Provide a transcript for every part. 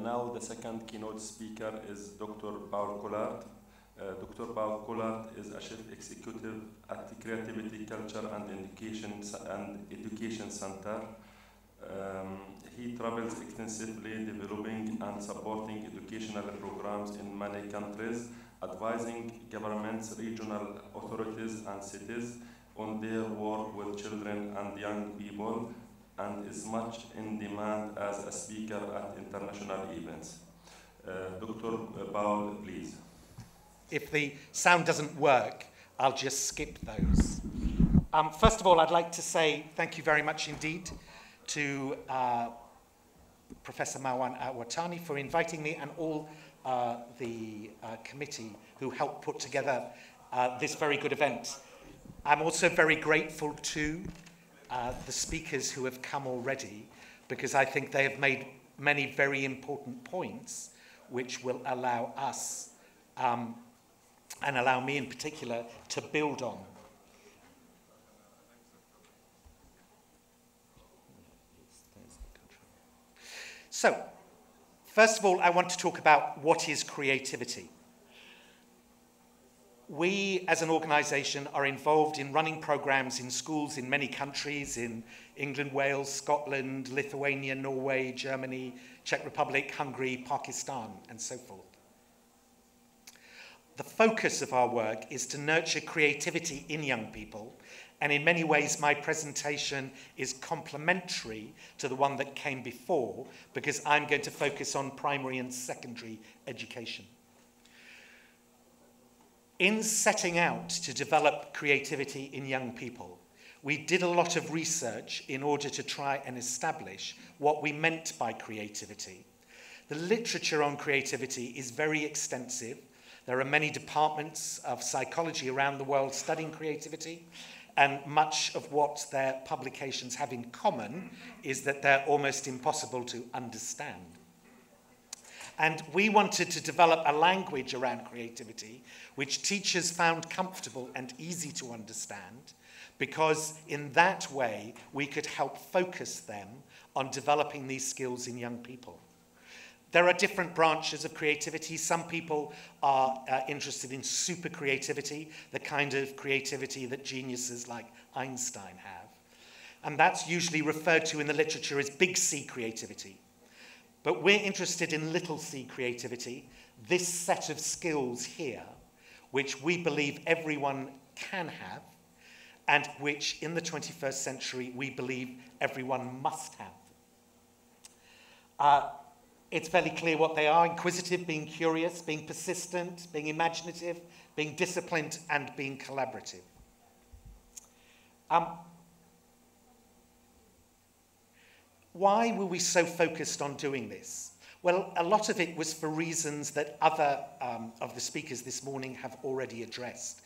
Now the second keynote speaker is Dr. Paul Collard. Dr. Paul Collard is a chief executive at the Creativity, Culture and Education Center. He travels extensively developing and supporting educational programs in many countries, advising governments, regional authorities and cities on their work with children and young people, and is much in demand as a speaker at international events. Dr. Paul, please. If the sound doesn't work, I'll just skip those. First of all, I'd like to say thank you very much indeed to Professor Marwan Watani for inviting me, and all the committee who helped put together this very good event. I'm also very grateful to the speakers who have come already, because I think they have made many very important points which will allow us, and allow me in particular, to build on. So, first of all, I want to talk about what is creativity. We, as an organisation, are involved in running programmes in schools in many countries, in England, Wales, Scotland, Lithuania, Norway, Germany, Czech Republic, Hungary, Pakistan, and so forth. The focus of our work is to nurture creativity in young people, and in many ways my presentation is complementary to the one that came before, because I'm going to focus on primary and secondary education. In setting out to develop creativity in young people, we did a lot of research in order to try and establish what we meant by creativity. The literature on creativity is very extensive. There are many departments of psychology around the world studying creativity, and much of what their publications have in common is that they're almost impossible to understand. And we wanted to develop a language around creativity which teachers found comfortable and easy to understand, because in that way we could help focus them on developing these skills in young people. There are different branches of creativity. Some people are interested in super creativity, the kind of creativity that geniuses like Einstein have. And that's usually referred to in the literature as big C creativity. But we're interested in little c creativity, this set of skills here, which we believe everyone can have, and which in the 21st century we believe everyone must have. It's fairly clear what they are: inquisitive, being curious, being persistent, being imaginative, being disciplined, and being collaborative. Why were we so focused on doing this? Well, a lot of it was for reasons that other of the speakers this morning have already addressed.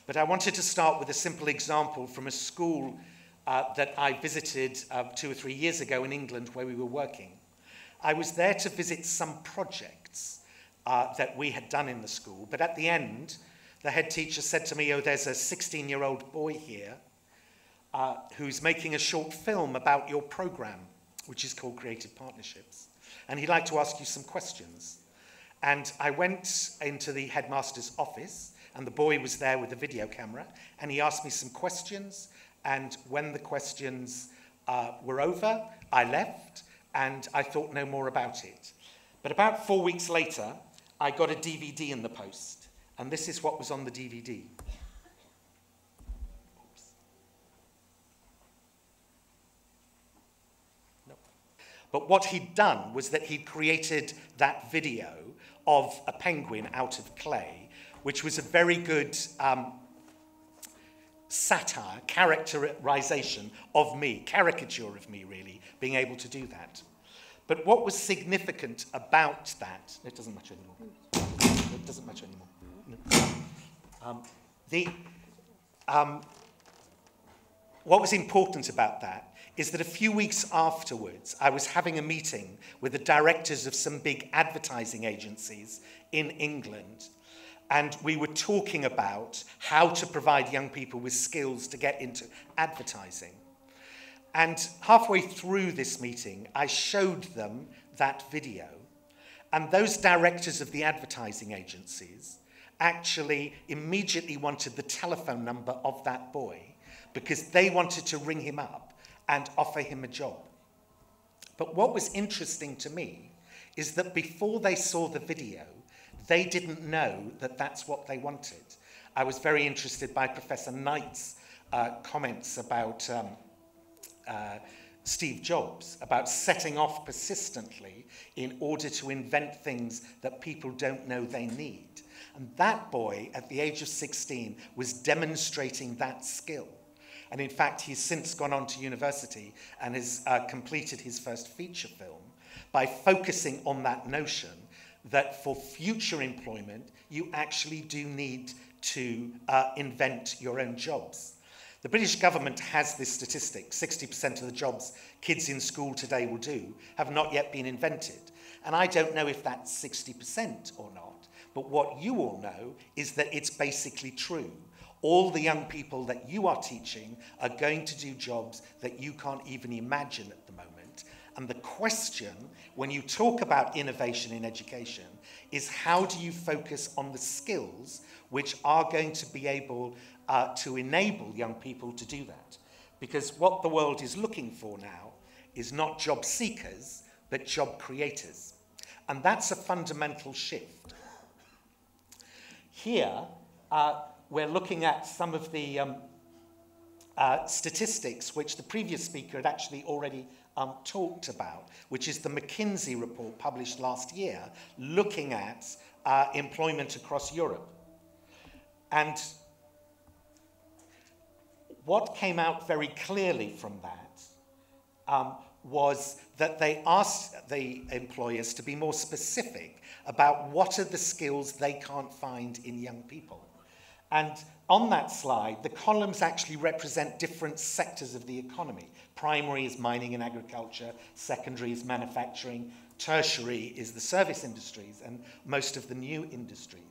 But I wanted to start with a simple example from a school that I visited 2 or 3 years ago in England, where we were working. I was there to visit some projects that we had done in the school, but at the end, the head teacher said to me, "Oh, there's a 16-year-old boy here who's making a short film about your program, which is called Creative Partnerships, and he'd like to ask you some questions." And I went into the headmaster's office, and the boy was there with a video camera, and he asked me some questions, and when the questions were over, I left, and I thought no more about it. But about 4 weeks later, I got a DVD in the post, and this is what was on the DVD. No. But what he'd done was that he'd created that video of a penguin out of clay, which was a very good satire, characterization of me, caricature of me, really, being able to do that. But what was significant about that, it doesn't matter anymore. It doesn't matter anymore. What was important about that is that a few weeks afterwards, I was having a meeting with the directors of some big advertising agencies in England, and we were talking about how to provide young people with skills to get into advertising. And halfway through this meeting, I showed them that video, And those directors of the advertising agencies actually immediately wanted the telephone number of that boy because they wanted to ring him up and offer him a job. But what was interesting to me is that before they saw the video, they didn't know that that's what they wanted. I was very interested by Professor Knight's comments about Steve Jobs, about setting off persistently in order to invent things that people don't know they need. And that boy, at the age of 16, was demonstrating that skill. And in fact, he's since gone on to university and has completed his first feature film by focusing on that notion that for future employment, you actually do need to invent your own jobs. The British government has this statistic: 60% of the jobs kids in school today will do have not yet been invented. And I don't know if that's 60% or not, but what you all know is that it's basically true. All the young people that you are teaching are going to do jobs that you can't even imagine at the moment. And the question, when you talk about innovation in education, is how do you focus on the skills which are going to be able to enable young people to do that? Because what the world is looking for now is not job seekers, but job creators. And that's a fundamental shift. Here, we're looking at some of the statistics which the previous speaker had actually already talked about, which is the McKinsey report published last year, looking at employment across Europe. And what came out very clearly from that was that they asked the employers to be more specific about what are the skills they can't find in young people. And on that slide, the columns actually represent different sectors of the economy. Primary is mining and agriculture, secondary is manufacturing, tertiary is the service industries and most of the new industries.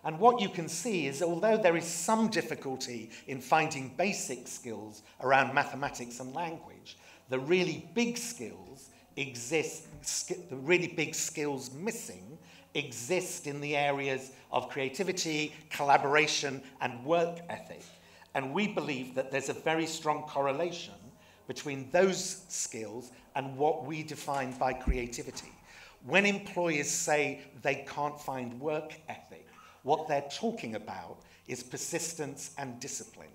And what you can see is, although there is some difficulty in finding basic skills around mathematics and language, the really big skills exist, the really big skills missing exist in the areas of creativity, collaboration, and work ethic. And we believe that there's a very strong correlation between those skills and what we define by creativity. When employers say they can't find work ethic, what they're talking about is persistence and discipline.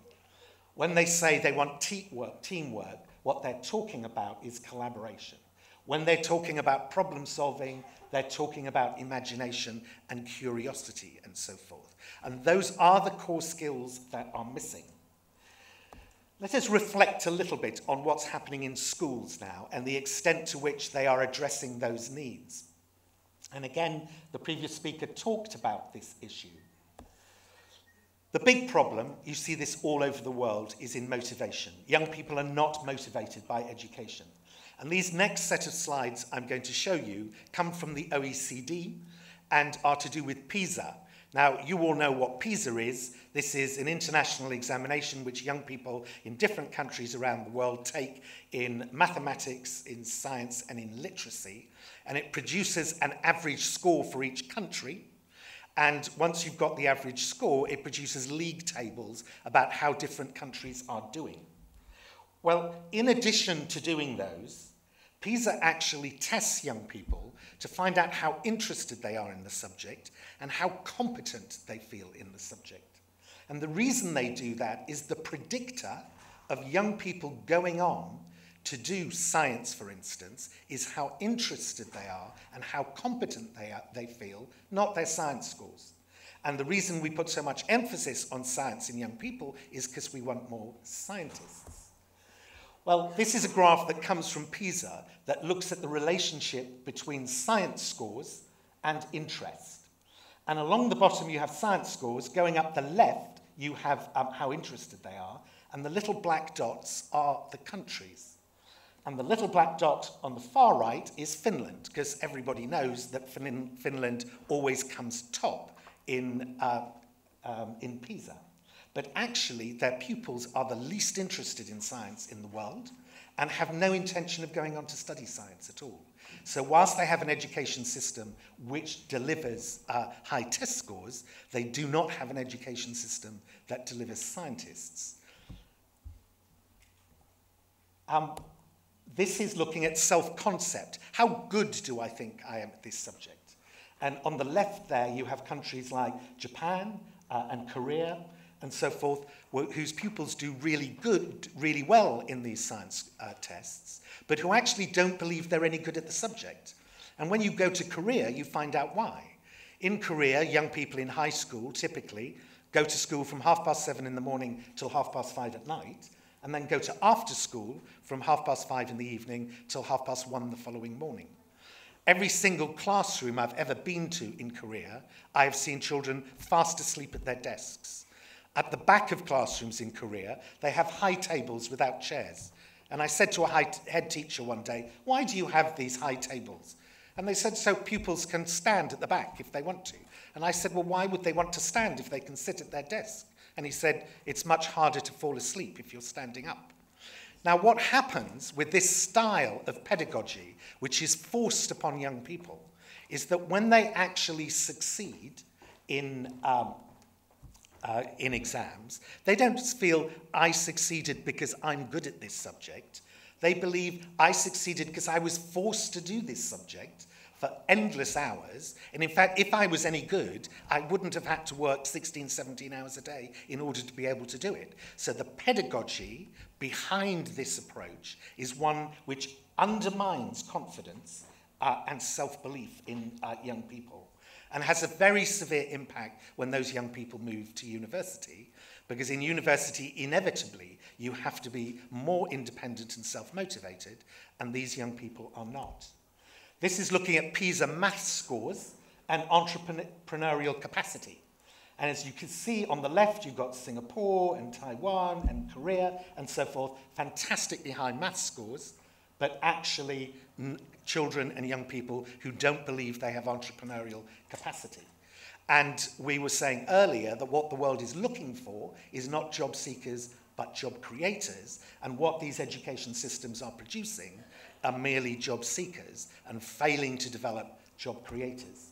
When they say they want teamwork, what they're talking about is collaboration. When they're talking about problem solving, they're talking about imagination and curiosity and so forth. And those are the core skills that are missing. Let us reflect a little bit on what's happening in schools now and the extent to which they are addressing those needs. And again, the previous speaker talked about this issue. The big problem, you see this all over the world, is in motivation. Young people are not motivated by education. And these next set of slides I'm going to show you come from the OECD and are to do with Pisa. Now, you all know what Pisa is. This is an international examination which young people in different countries around the world take in mathematics, in science, and in literacy. And it produces an average score for each country. And once you've got the average score, it produces league tables about how different countries are doing. Well, in addition to doing those, Pisa actually tests young people to find out how interested they are in the subject and how competent they feel in the subject. And the reason they do that is the predictor of young people going on to do science, for instance, is how interested they are and how competent they feel, not their science scores. And the reason we put so much emphasis on science in young people is because we want more scientists. Well, this is a graph that comes from Pisa that looks at the relationship between science scores and interest. And along the bottom you have science scores. Going up the left, you have how interested they are. And the little black dots are the countries. And the little black dot on the far right is Finland, because everybody knows that Finland always comes top in Pisa. But actually, their pupils are the least interested in science in the world and have no intention of going on to study science at all. So whilst they have an education system which delivers high test scores, they do not have an education system that delivers scientists. This is looking at self-concept. How good do I think I am at this subject? And on the left there, you have countries like Japan and Korea and so forth, whose pupils do really well in these science tests, but who actually don't believe they're any good at the subject. And when you go to Korea, you find out why. In Korea, young people in high school typically go to school from 7:30 in the morning till 5:30 at night, and then go to after school from 5:30 in the evening till 1:30 the following morning. Every single classroom I've ever been to in Korea, I have seen children fast asleep at their desks. At the back of classrooms in Korea, they have high tables without chairs. And I said to a head teacher one day, "Why do you have these high tables?" And they said, "So pupils can stand at the back if they want to." And I said, "Well, why would they want to stand if they can sit at their desk?" And he said, "It's much harder to fall asleep if you're standing up." Now, what happens with this style of pedagogy, which is forced upon young people, is that when they actually succeed in exams, they don't feel, "I succeeded because I'm good at this subject." They believe, "I succeeded because I was forced to do this subject for endless hours. And in fact, if I was any good, I wouldn't have had to work 16, 17 hours a day in order to be able to do it." So the pedagogy behind this approach is one which undermines confidence and self-belief in young people, and has a very severe impact when those young people move to university, because in university, inevitably, you have to be more independent and self-motivated, and these young people are not. This is looking at Pisa math scores and entrepreneurial capacity. And as you can see on the left, you've got Singapore and Taiwan and Korea and so forth, fantastically high math scores, but actually children and young people who don't believe they have entrepreneurial capacity. And we were saying earlier that what the world is looking for is not job seekers, but job creators. And what these education systems are producing are merely job seekers and failing to develop job creators.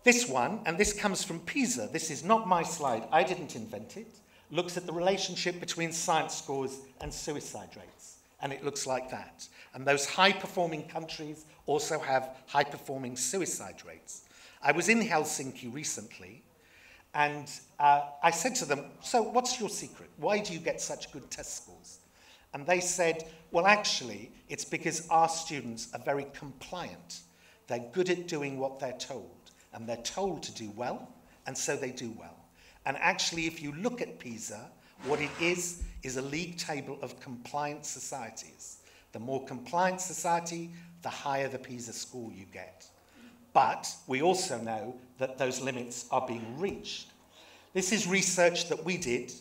This one, and this comes from Pisa, this is not my slide, I didn't invent it, looks at the relationship between science scores and suicide rates. And it looks like that. And those high-performing countries also have high-performing suicide rates. I was in Helsinki recently, and I said to them, "So what's your secret? Why do you get such good test scores?" And they said, "Well, actually, it's because our students are very compliant. They're good at doing what they're told, and they're told to do well, and so they do well." And actually, if you look at PISA, what it is a league table of compliant societies. The more compliant society, the higher the PISA score you get. But we also know that those limits are being reached. This is research that we did.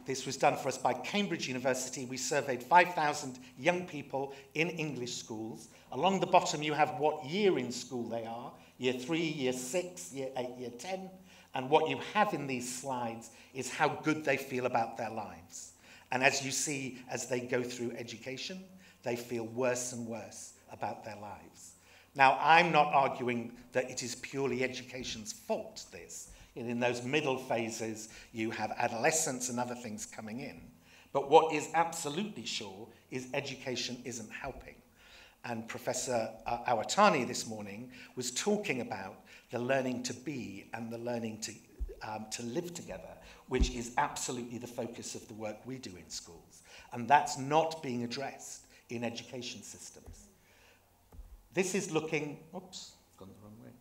This was done for us by Cambridge University. We surveyed 5,000 young people in English schools. Along the bottom, you have what year in school they are, year 3, year 6, year 8, year 10. And what you have in these slides is how good they feel about their lives. And as you see, as they go through education, they feel worse and worse about their lives. Now, I'm not arguing that it is purely education's fault, this. In those middle phases, you have adolescence and other things coming in. But what is absolutely sure is education isn't helping. And Professor Awatani this morning was talking about the learning to be and the learning to live together, which is absolutely the focus of the work we do in schools. And that's not being addressed in education systems. This is looking, oops, gone the wrong way.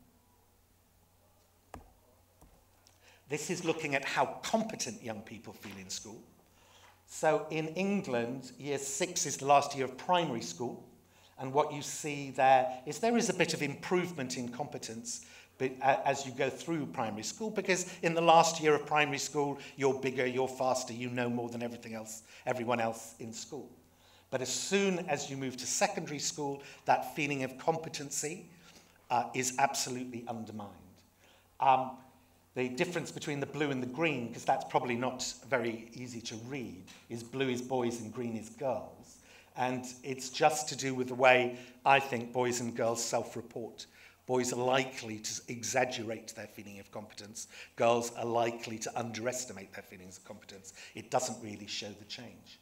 This is looking at how competent young people feel in school. So in England, year 6 is the last year of primary school. And what you see there is a bit of improvement in competence as you go through primary school, because in the last year of primary school, you're bigger, you're faster, you know more than everyone else in school. But as soon as you move to secondary school, that feeling of competency is absolutely undermined. The difference between the blue and the green, because that's probably not very easy to read, is blue is boys and green is girls. And it's just to do with the way I think boys and girls self-report. Boys are likely to exaggerate their feeling of competence. Girls are likely to underestimate their feelings of competence. It doesn't really show the change.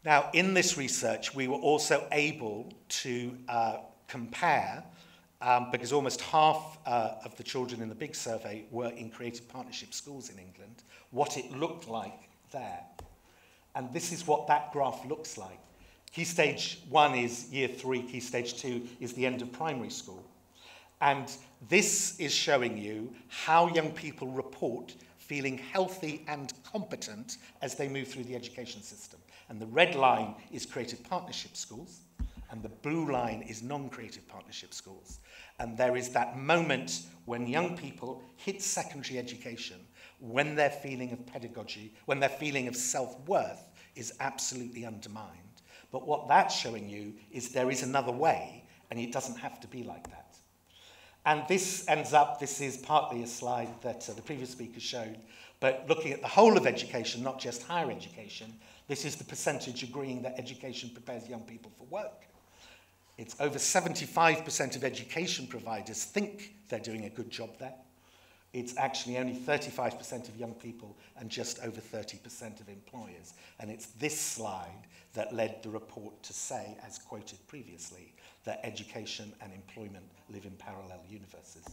Now, in this research, we were also able to compare, because almost half of the children in the big survey were in creative partnership schools in England, what it looked like there. And this is what that graph looks like. Key stage 1 is year 3, key stage 2 is the end of primary school. And this is showing you how young people report feeling healthy and competent as they move through the education system. And the red line is creative partnership schools, and the blue line is non-creative partnership schools. And there is that moment when young people hit secondary education, when their feeling of pedagogy, when their feeling of self-worth is absolutely undermined. But what that's showing you is there is another way, and it doesn't have to be like that. And this ends up, this is partly a slide that the previous speaker showed, but looking at the whole of education, not just higher education, this is the percentage agreeing that education prepares young people for work. It's over 75% of education providers think they're doing a good job there. It's actually only 35% of young people and just over 30% of employers. And it's this slide that led the report to say, as quoted previously, that education and employment live in parallel universes.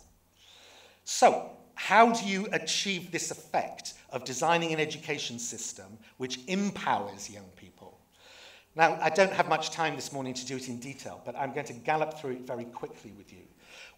So, how do you achieve this effect of designing an education system which empowers young people? Now, I don't have much time this morning to do it in detail, but I'm going to gallop through it very quickly with you.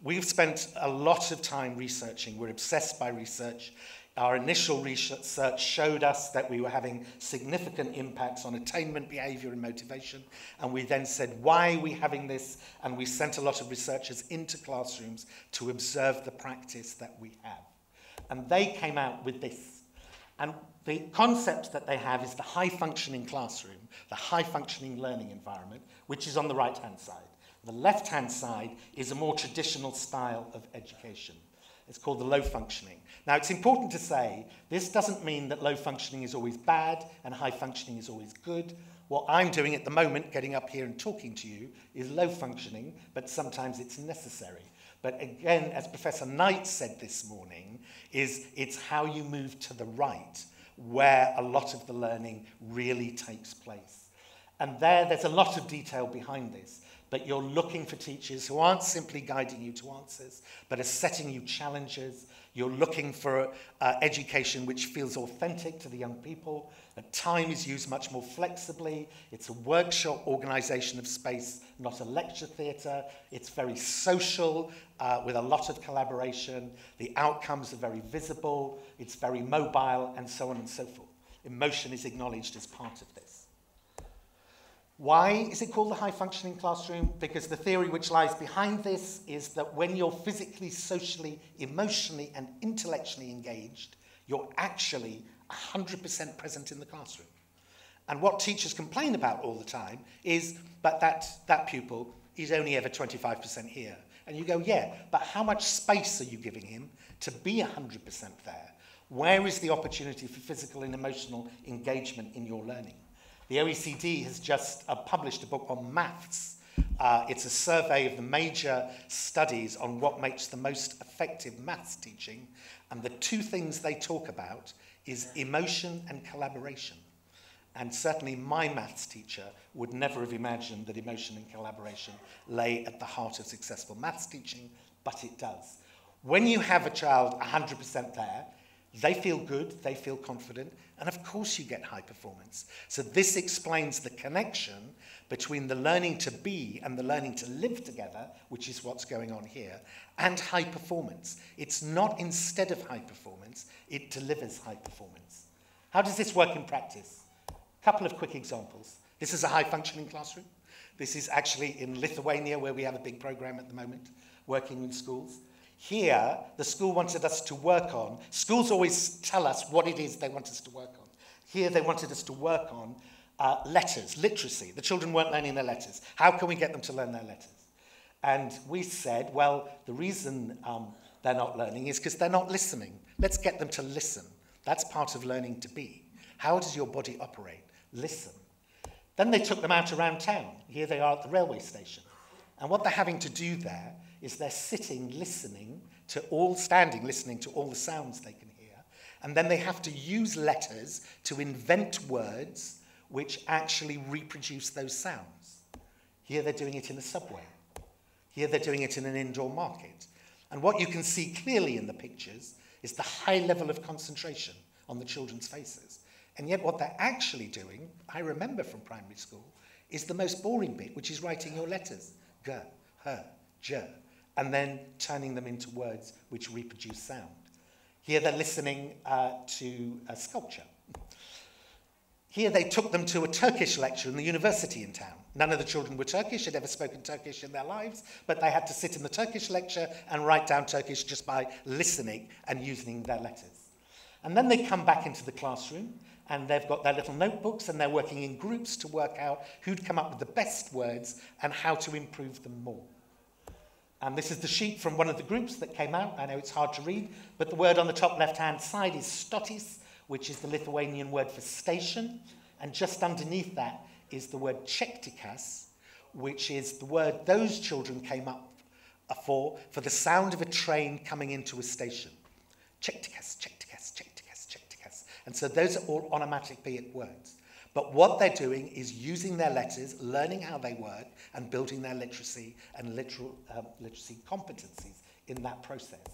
We've spent a lot of time researching. We're obsessed by research. Our initial research showed us that we were having significant impacts on attainment, behavior, and motivation. And we then said, why are we having this? And we sent a lot of researchers into classrooms to observe the practice that we have. And they came out with this. And the concept that they have is the high-functioning classroom, the high-functioning learning environment, which is on the right-hand side. The left-hand side is a more traditional style of education. It's called the low-functioning. Now, it's important to say, this doesn't mean that low-functioning is always bad and high-functioning is always good. What I'm doing at the moment, getting up here and talking to you, is low-functioning, but sometimes it's necessary. But again, as Professor Knight said this morning, it's how you move to the right, where a lot of the learning really takes place. And there's a lot of detail behind this. But you're looking for teachers who aren't simply guiding you to answers, but are setting you challenges. You're looking for education which feels authentic to the young people. That time is used much more flexibly. It's a workshop organisation of space, not a lecture theatre. It's very social, with a lot of collaboration. The outcomes are very visible. It's very mobile, and so on and so forth. Emotion is acknowledged as part of this. Why is it called the high-functioning classroom? Because the theory which lies behind this is that when you're physically, socially, emotionally, and intellectually engaged, you're actually 100% present in the classroom. And what teachers complain about all the time is, but that pupil is only ever 25% here. And you go, yeah, but how much space are you giving him to be 100% there? Where is the opportunity for physical and emotional engagement in your learning? The OECD has just published a book on maths. It's a survey of the major studies on what makes the most effective maths teaching. And the two things they talk about is emotion and collaboration. And certainly my maths teacher would never have imagined that emotion and collaboration lay at the heart of successful maths teaching, but it does. When you have a child 100% there, they feel good, they feel confident, and of course you get high performance. So this explains the connection between the learning to be and the learning to live together, which is what's going on here, and high performance. It's not instead of high performance, it delivers high performance. How does this work in practice? A couple of quick examples. This is a high-functioning classroom. This is actually in Lithuania, where we have a big program at the moment, working with schools. Here, the school wanted us to work on, schools always tell us what it is they want us to work on. Here, they wanted us to work on letters, literacy. The children weren't learning their letters. How can we get them to learn their letters? And we said, well, the reason they're not learning is because they're not listening. Let's get them to listen. That's part of learning to be. How does your body operate? Listen. Then they took them out around town. Here they are at the railway station. And what they're having to do there is they're sitting, listening listening to all the sounds they can hear. And then they have to use letters to invent words which actually reproduce those sounds. Here they're doing it in a subway. Here they're doing it in an indoor market. And what you can see clearly in the pictures is the high level of concentration on the children's faces. And yet what they're actually doing, I remember from primary school, is the most boring bit, which is writing your letters. G, H, J, and then turning them into words which reproduce sound. Here they're listening to a sculpture. Here they took them to a Turkish lecture in the university in town. None of the children were Turkish, had ever spoken Turkish in their lives, but they had to sit in the Turkish lecture and write down Turkish just by listening and using their letters. And then they come back into the classroom, and they've got their little notebooks, and they're working in groups to work out who'd come up with the best words and how to improve them more. And this is the sheet from one of the groups that came out. I know it's hard to read, but the word on the top left-hand side is stotis, which is the Lithuanian word for station. And just underneath that is the word chektikas, which is the word those children came up for the sound of a train coming into a station. Chektikas, chektikas, chektikas, chektikas. And so those are all onomatopoeic words. But what they're doing is using their letters, learning how they work, and building their literacy and literacy competencies in that process.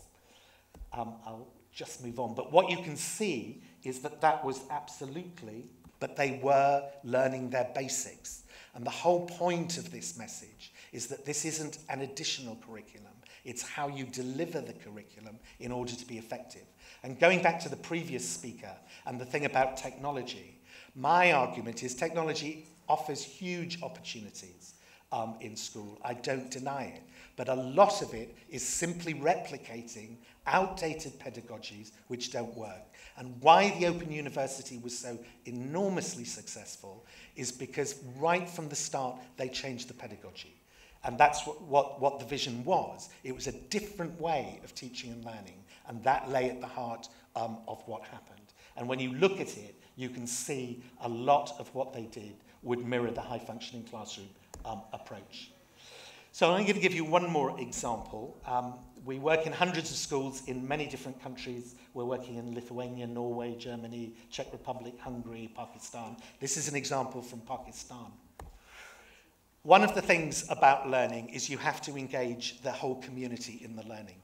I'll just move on. But what you can see is that that was absolutely, but they were learning their basics. And the whole point of this message is that this isn't an additional curriculum. It's how you deliver the curriculum in order to be effective. And going back to the previous speaker and the thing about technology, my argument is technology offers huge opportunities in school. I don't deny it. But a lot of it is simply replicating outdated pedagogies which don't work. And why the Open University was so enormously successful is because right from the start, they changed the pedagogy. And that's what the vision was. It was a different way of teaching and learning, and that lay at the heart of what happened. And when you look at it, you can see a lot of what they did would mirror the high-functioning classroom approach. So I'm going to give you one more example. We work in hundreds of schools in many different countries. We're working in Lithuania, Norway, Germany, Czech Republic, Hungary, Pakistan. This is an example from Pakistan. One of the things about learning is you have to engage the whole community in the learning.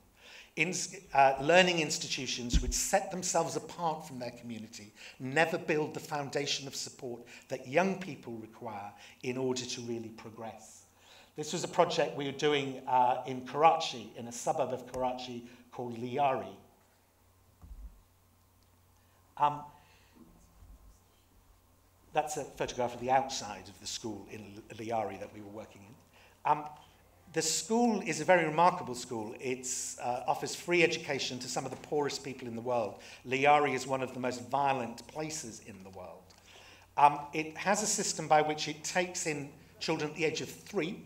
Learning institutions which set themselves apart from their community never build the foundation of support that young people require in order to really progress. This was a project we were doing in Karachi, in a suburb of Karachi called Liari. That's a photograph of the outside of the school in Liari that we were working in. The school is a very remarkable school. It offers free education to some of the poorest people in the world. Liari is one of the most violent places in the world. It has a system by which it takes in children at the age of 3,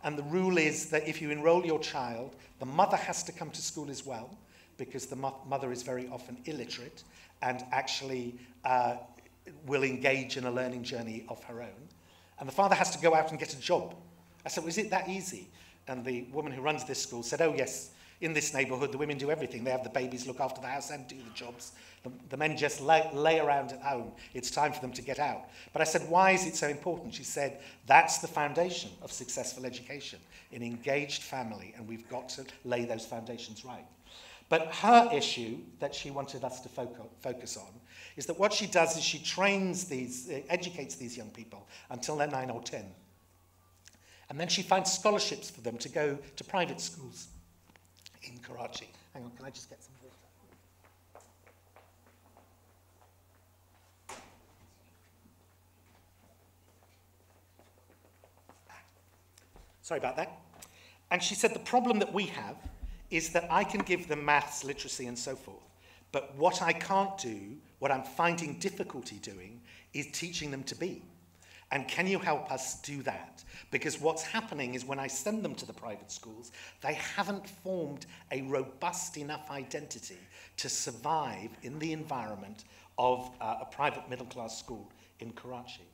and the rule is that if you enroll your child, the mother has to come to school as well, because the mother is very often illiterate and actually will engage in a learning journey of her own. And the father has to go out and get a job. I said, well, is it that easy? And the woman who runs this school said, oh, yes, in this neighborhood, the women do everything. They have the babies, look after the house, and do the jobs. The men just lay around at home. It's time for them to get out. But I said, why is it so important? She said, that's the foundation of successful education, an engaged family, and we've got to lay those foundations right. But her issue that she wanted us to focus on is that what she does is she educates these young people until they're 9 or 10. And then she finds scholarships for them to go to private schools in Karachi. Hang on, can I just get some water? Sorry about that. And she said the problem that we have is that I can give them maths, literacy, and so forth. But what I can't do, what I'm finding difficulty doing, is teaching them to be. And can you help us do that? Because what's happening is when I send them to the private schools, they haven't formed a robust enough identity to survive in the environment of a private middle-class school in Karachi.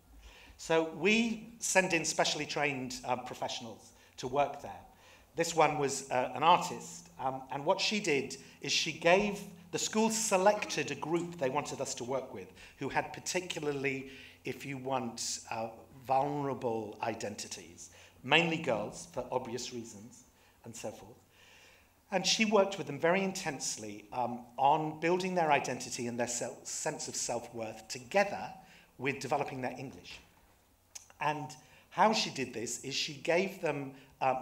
So we send in specially trained professionals to work there. This one was an artist, and what she did is she gave, the school selected a group they wanted us to work with who had particularly, if you want, vulnerable identities, mainly girls for obvious reasons and so forth. And she worked with them very intensely on building their identity and their sense of self-worth together with developing their English. And how she did this is she gave them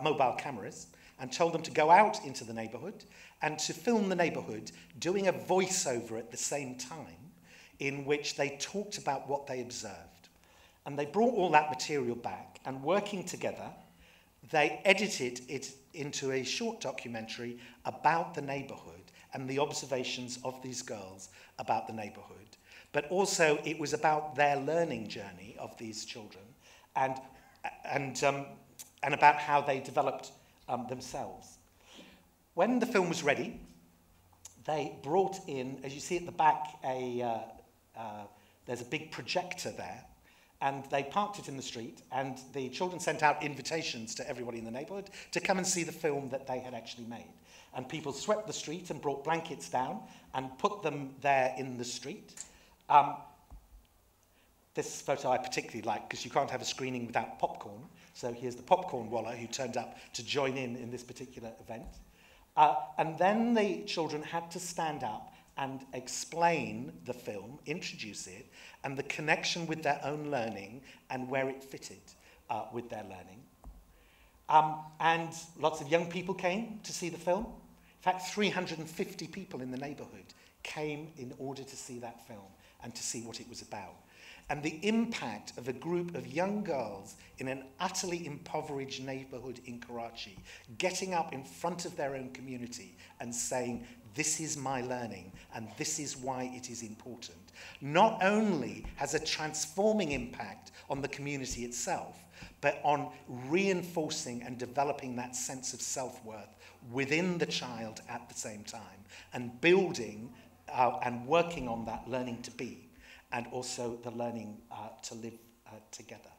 mobile cameras and told them to go out into the neighborhood and to film the neighborhood doing a voiceover at the same time in which they talked about what they observed. And they brought all that material back, and working together, they edited it into a short documentary about the neighborhood and the observations of these girls about the neighborhood. But also it was about their learning journey of these children and about how they developed themselves. When the film was ready, they brought in, as you see at the back, there's a big projector there, and they parked it in the street, and the children sent out invitations to everybody in the neighborhood to come and see the film that they had actually made. And people swept the street and brought blankets down and put them there in the street. This photo I particularly like because you can't have a screening without popcorn. So here's the popcorn wallah who turned up to join in this particular event. And then the children had to stand up and explain the film, introduce it, and the connection with their own learning and where it fitted with their learning. And lots of young people came to see the film. In fact, 350 people in the neighborhood came in order to see that film and to see what it was about. And the impact of a group of young girls in an utterly impoverished neighborhood in Karachi, getting up in front of their own community and saying, this is my learning and this is why it is important, not only has a transforming impact on the community itself, but on reinforcing and developing that sense of self-worth within the child at the same time, and building and working on that learning to be, and also the learning to live together.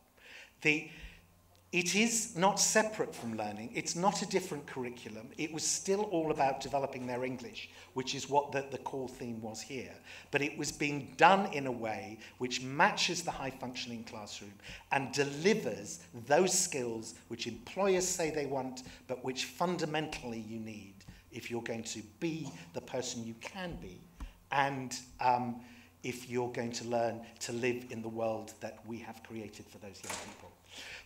It is not separate from learning. It's not a different curriculum. It was still all about developing their English, which is what the core theme was here. But it was being done in a way which matches the high-functioning classroom and delivers those skills which employers say they want, but which fundamentally you need if you're going to be the person you can be, and if you're going to learn to live in the world that we have created for those young people.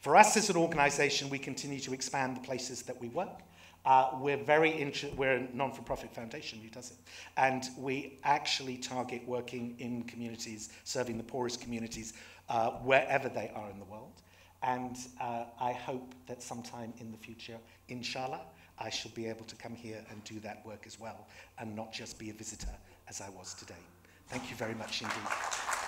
For us as an organisation, we continue to expand the places that we work. We're a non-for-profit foundation who does it. And we actually target working in communities, serving the poorest communities, wherever they are in the world. And I hope that sometime in the future, inshallah, I shall be able to come here and do that work as well, and not just be a visitor as I was today. Thank you very much indeed.